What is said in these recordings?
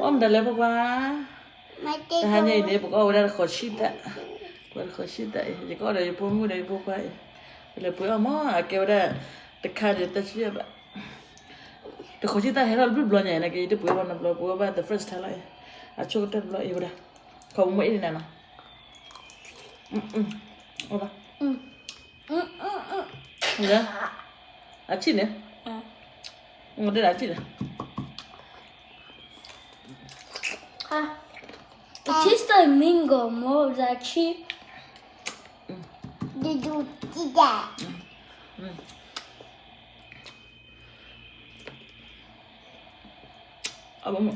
Om dah lepas apa? Dah hanya ini pokok udah khosita. Udah khosita. Jadi kau dah ibu mu dah ibu apa? Lepas apa? Akhir udah dekat je tak siapa. The khosita hera lebih belanja nak itu punya mana punya apa? The first time lah. Acuk tu belanja ibu dah. Kau mau ini nana? Apa? Enggak. Acin ya? Udah acin ya? It tastes like mango more than cheap. Did you see that? Apa mu?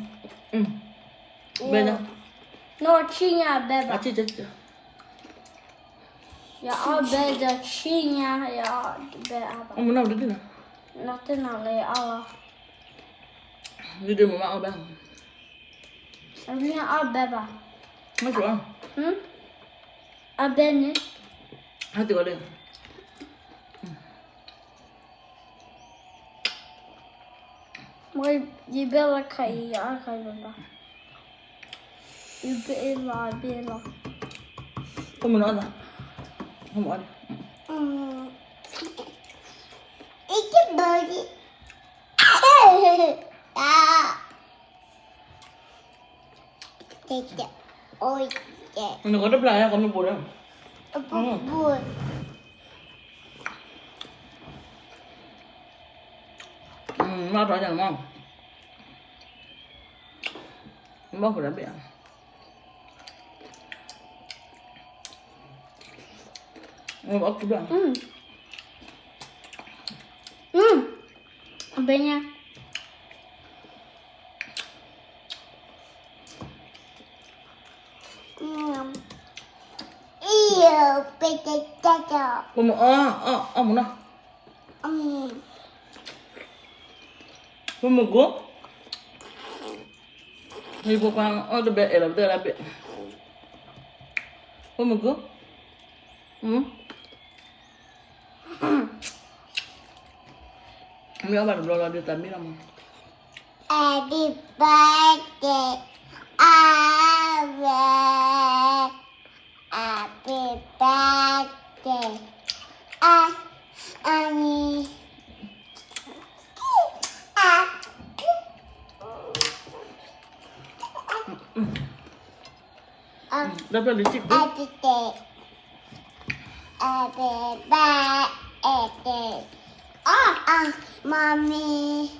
Banyak. No, chinha beba. Acin je. Ja, beba chinha, ja, beba. Mana udah dia? Nothing ali alla. Dia mama apa? Arvina al beba. Macam apa? Abene. Hati kau dia. Mooi, je bella kai, ja, kai beba. Bella. Kau mana ada? Kau mana? It's a birdie. Take it. Oh, yeah. Mana kau ada pelaya kau nak buat? Boy. Mau apa aja mau? Mau berapa ya? Mau apa juga? Abenya. Ew, potato. Kau mau mana? Kau mau go? Ibu kau ada belah betul lah be. Kau mau go? Kami apa belum ada tapi nama. Happy birthday, Aaron. Happy birthday, Annie. Dapat licik tu. Happy day. Happy birthday. Mommy.